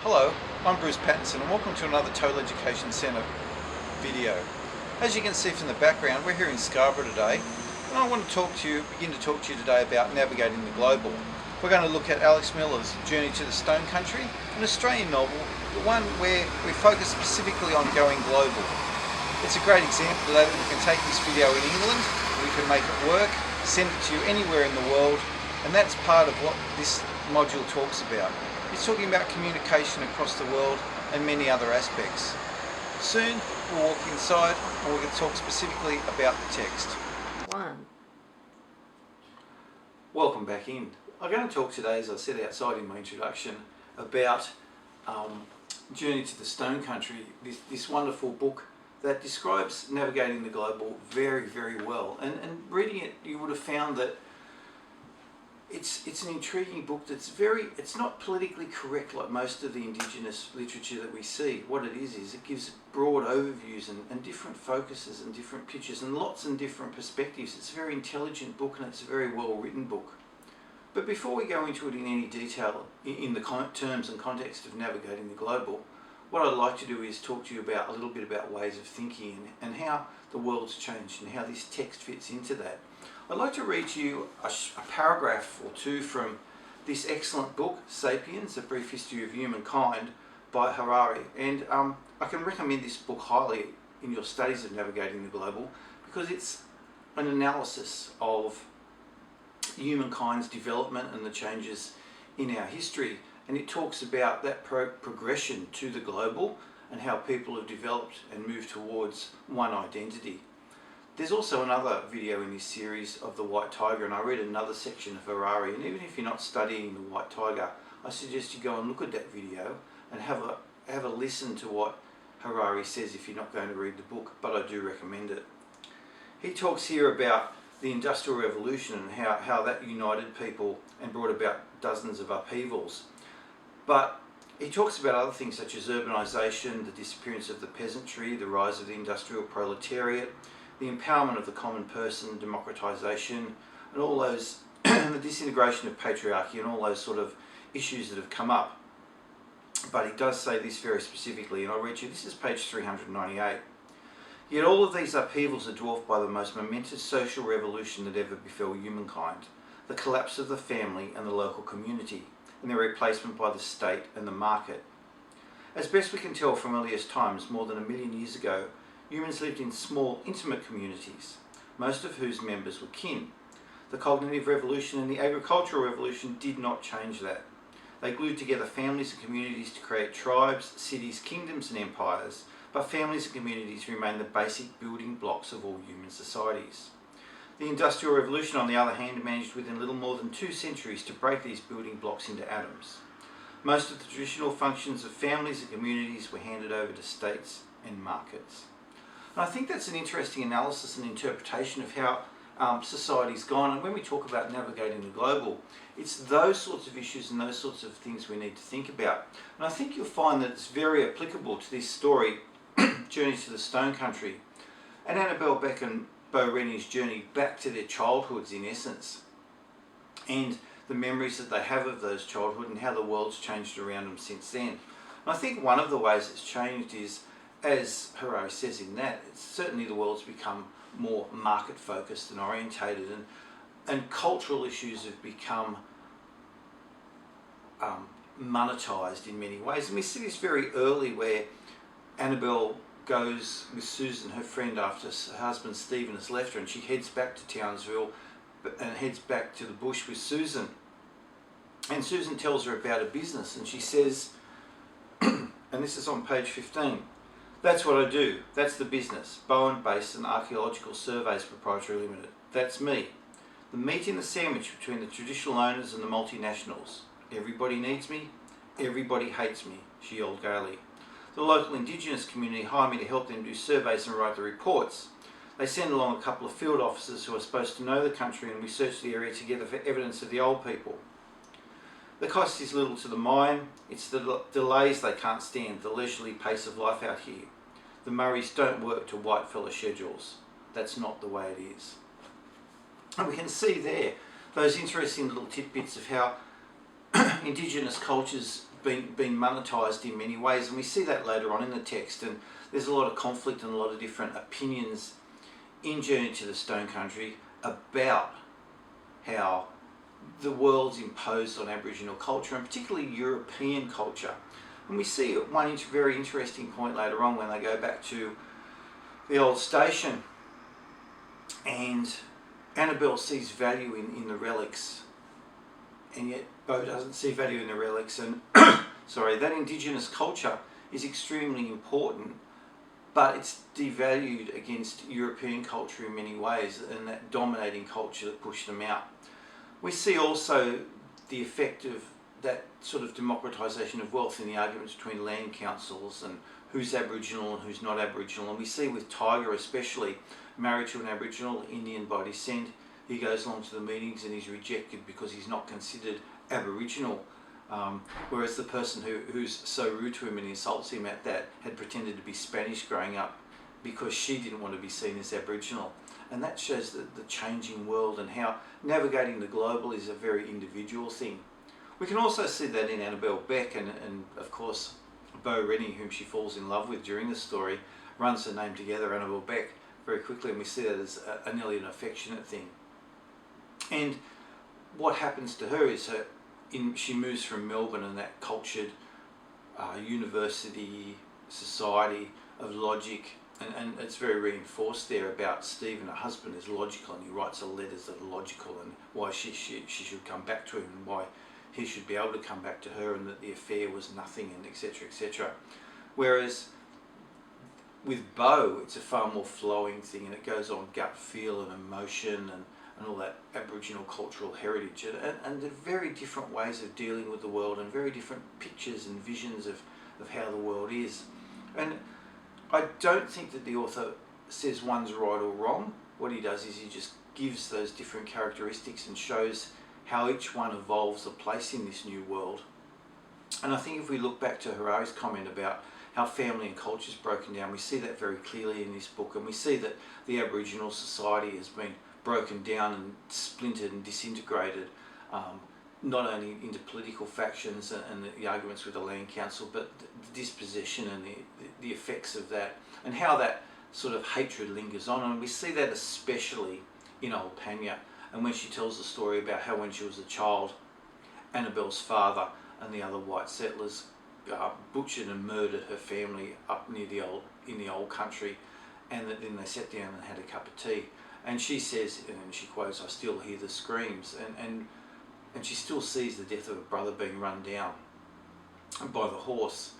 Hello, I'm Bruce Pattinson and welcome to another Total Education Centre video. As you can see from the background, we're here in Scarborough today and I want to begin to talk to you today about navigating the global. We're going to look at Alex Miller's Journey to the Stone Country, an Australian novel, the one where we focus specifically on going global. It's a great example that we can take this video in England, we can make it work, send it to you anywhere in the world, and that's part of what this module talks about. It's talking about communication across the world and many other aspects. Soon we'll walk inside and we're going to talk specifically about the text. Welcome back in. I'm going to talk today, as I said outside in my introduction, about Journey to the Stone Country, this wonderful book that describes navigating the global very, very well. And reading it, you would have found that it's an intriguing book it's not politically correct like most of the Indigenous literature that we see. What it is it gives broad overviews and different focuses and different pictures and lots and different perspectives. It's a very intelligent book and it's a very well written book. But before we go into it in any detail in the terms and context of navigating the global, what I'd like to do is talk to you about a little bit about ways of thinking and how the world's changed and how this text fits into that. I'd like to read to you a paragraph or two from this excellent book, Sapiens, A Brief History of Humankind by Harari. And I can recommend this book highly in your studies of navigating the global because it's an analysis of humankind's development and the changes in our history. And it talks about that progression to the global and how people have developed and moved towards one identity. There's also another video in this series of the White Tiger, and I read another section of Harari, and even if you're not studying the White Tiger, I suggest you go and look at that video and have a listen to what Harari says if you're not going to read the book, but I do recommend it. He talks here about the Industrial Revolution and how that united people and brought about dozens of upheavals. But he talks about other things such as urbanisation, the disappearance of the peasantry, the rise of the industrial proletariat, the empowerment of the common person, democratisation, and all those, the disintegration of patriarchy and all those sort of issues that have come up. But he does say this very specifically, and I'll read you, this is page 398. Yet all of these upheavals are dwarfed by the most momentous social revolution that ever befell humankind, the collapse of the family and the local community, and their replacement by the state and the market. As best we can tell from earliest times, more than 1 million years ago, humans lived in small, intimate communities, most of whose members were kin. The cognitive revolution and the agricultural revolution did not change that. They glued together families and communities to create tribes, cities, kingdoms and empires, but families and communities remain the basic building blocks of all human societies. The Industrial Revolution, on the other hand, managed within little more than 2 centuries to break these building blocks into atoms. Most of the traditional functions of families and communities were handed over to states and markets. And I think that's an interesting analysis and interpretation of how society's gone. And when we talk about navigating the global, it's those sorts of issues and those sorts of things we need to think about. And I think you'll find that it's very applicable to this story, Journey to the Stone Country, and Annabel Beck and Bo Rennie's journey back to their childhoods in essence, and the memories that they have of those childhood and how the world's changed around them since then. And I think one of the ways it's changed is, as Harari says in that, certainly the world's become more market focused and orientated, and cultural issues have become monetized in many ways. And we see this very early where Annabel goes with Susan, her friend, after her husband Stephen has left her, and she heads back to Townsville and heads back to the bush with Susan. And Susan tells her about a business, and she says, and this is on page 15, "That's what I do. That's the business. Bowen Basin Archaeological Surveys Proprietary Limited. That's me. The meat in the sandwich between the traditional owners and the multinationals. Everybody needs me. Everybody hates me," she yelled gaily. "The local Indigenous community hire me to help them do surveys and write the reports. They send along a couple of field officers who are supposed to know the country, and we search the area together for evidence of the old people. The cost is little to the mine. It's the delays they can't stand, the leisurely pace of life out here. The Murrays don't work to white fella schedules. That's not the way it is." And we can see there those interesting little tidbits of how Indigenous cultures been monetised in many ways, and we see that later on in the text. And there's a lot of conflict and a lot of different opinions in Journey to the Stone Country about how the world's imposed on Aboriginal culture, and particularly European culture. And we see one very interesting point later on when they go back to the old station, and Annabelle sees value in the relics, and yet Bo doesn't see value in the relics. And sorry, that Indigenous culture is extremely important, but it's devalued against European culture in many ways, and that dominating culture that pushed them out. We see also the effect of that sort of democratisation of wealth in the arguments between land councils and who's Aboriginal and who's not Aboriginal. And we see with Tiger especially, married to an Aboriginal Indian by descent, he goes along to the meetings and he's rejected because he's not considered Aboriginal. Whereas the person who's so rude to him and insults him at that had pretended to be Spanish growing up because she didn't want to be seen as Aboriginal. And that shows the changing world and how navigating the global is a very individual thing. We can also see that in Annabelle Beck, and of course Bo Rennie, whom she falls in love with during the story, runs her name together, Annabelle Beck, very quickly, and we see that as nearly an affectionate thing. And what happens to her is she moves from Melbourne and that cultured university society of logic, and it's very reinforced there about Steve and her husband is logical, and he writes her letters that are logical, and why she should come back to him, and why he should be able to come back to her, and that the affair was nothing, and etc, etc. Whereas with Bo, it's a far more flowing thing, and it goes on gut feel and emotion and all that Aboriginal cultural heritage, and the very different ways of dealing with the world, and very different pictures and visions of how the world is. And I don't think that the author says one's right or wrong. What he does is he just gives those different characteristics and shows how each one evolves a place in this new world. And I think if we look back to Harari's comment about how family and culture is broken down, we see that very clearly in this book, and we see that the Aboriginal society has been broken down and splintered and disintegrated, not only into political factions and the arguments with the land council, but the dispossession and the effects of that, and how that sort of hatred lingers on. And we see that especially in Old Panya, and when she tells the story about how when she was a child, Annabelle's father and the other white settlers butchered and murdered her family up near in the old country, and that then they sat down and had a cup of tea. And she says, and she quotes, "I still hear the screams," and she still sees the death of a brother being run down by the horse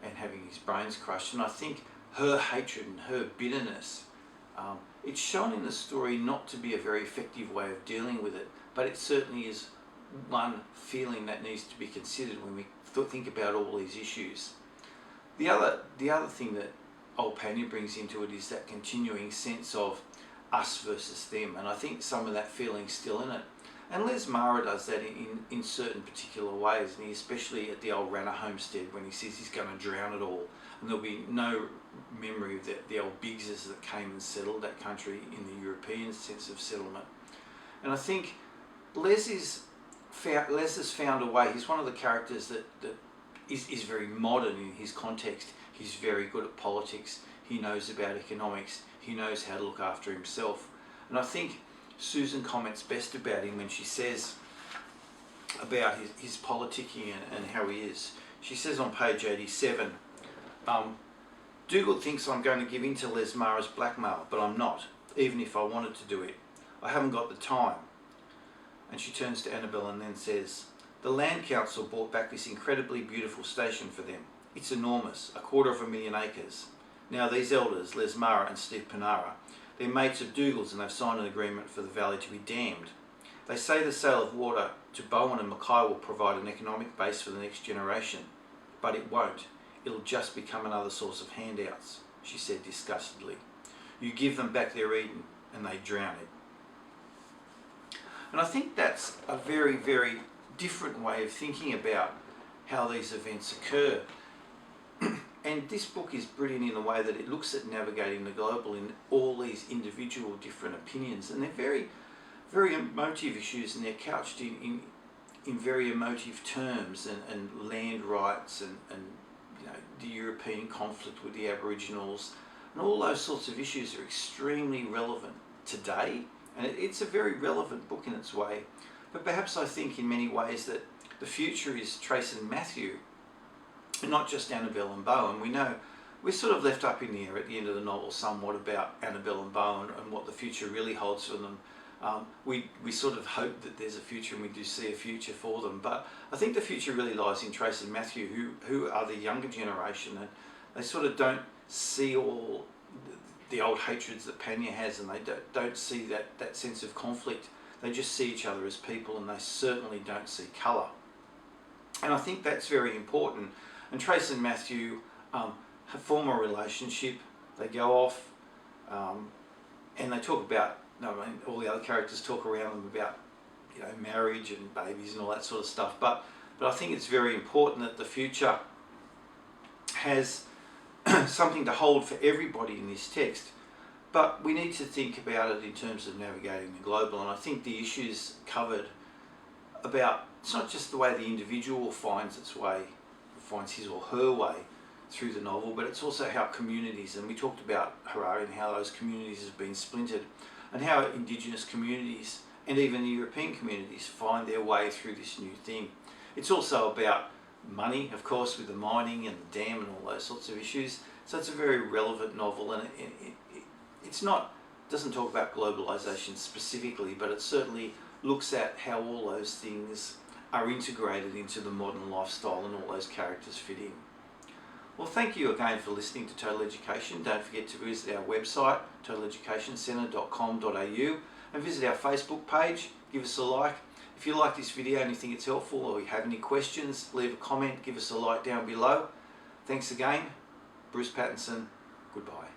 and having his brains crushed. And I think her hatred and her bitterness, it's shown in the story not to be a very effective way of dealing with it, but it certainly is one feeling that needs to be considered when we think about all these issues. The other thing that Old Panya brings into it is that continuing sense of us versus them, and I think some of that feeling's still in it. And Les Mara does that in certain particular ways, and especially at the old Ranna homestead when he says he's going to drown it all, and there'll be no memory of the old Biggses that came and settled that country in the European sense of settlement. And I think Les has found a way. He's one of the characters that is very modern in his context. He's very good at politics. He knows about economics. He knows how to look after himself. And I think Susan comments best about him when she says about his politicking and how he is. She says on page 87, Dougal thinks I'm going to give in to Les Mara's blackmail, but I'm not, even if I wanted to do it. I haven't got the time. And she turns to Annabelle and then says, the Land Council bought back this incredibly beautiful station for them. It's enormous, 250,000 acres. Now these elders, Les Mara and Steve Panara, they're mates of Dougal's, and they've signed an agreement for the valley to be dammed. They say the sale of water to Bowen and Mackay will provide an economic base for the next generation. But it won't. It'll just become another source of handouts, she said disgustedly. You give them back their Eden and they drown it. And I think that's a very, very different way of thinking about how these events occur. And this book is brilliant in the way that it looks at navigating the global in all these individual different opinions, and they're very, very emotive issues, and they're couched in in very emotive terms, and land rights, and the European conflict with the Aboriginals, and all those sorts of issues are extremely relevant today, and it's a very relevant book in its way. But perhaps I think in many ways that the future is Trace and Matthew, and not just Annabelle and Bo. And we know we're sort of left up in the air at the end of the novel somewhat about Annabelle and Bo and what the future really holds for them. We sort of hope that there's a future, and we do see a future for them. But I think the future really lies in Trace and Matthew, who are the younger generation, and they sort of don't see all the old hatreds that Panya has, and they don't see that sense of conflict. They just see each other as people, and they certainly don't see colour. And I think that's very important. And Trace and Matthew form a relationship. They go off, and they talk about. All the other characters talk around them about, marriage and babies and all that sort of stuff. But I think it's very important that the future has something to hold for everybody in this text. But we need to think about it in terms of navigating the global. And I think the issues covered about, it's not just the way the individual finds his or her way through the novel, but it's also how communities, and we talked about Harari and how those communities have been splintered, and how Indigenous communities and even the European communities find their way through this new thing. It's also about money, of course, with the mining and the dam and all those sorts of issues. So it's a very relevant novel, and doesn't talk about globalisation specifically, but it certainly looks at how all those things are integrated into the modern lifestyle and all those characters fit in. Well, thank you again for listening to Total Education. Don't forget to visit our website, totaleducationcentre.com.au, and visit our Facebook page. Give us a like. If you like this video and you think it's helpful, or you have any questions, leave a comment, give us a like down below. Thanks again. Bruce Pattinson. Goodbye.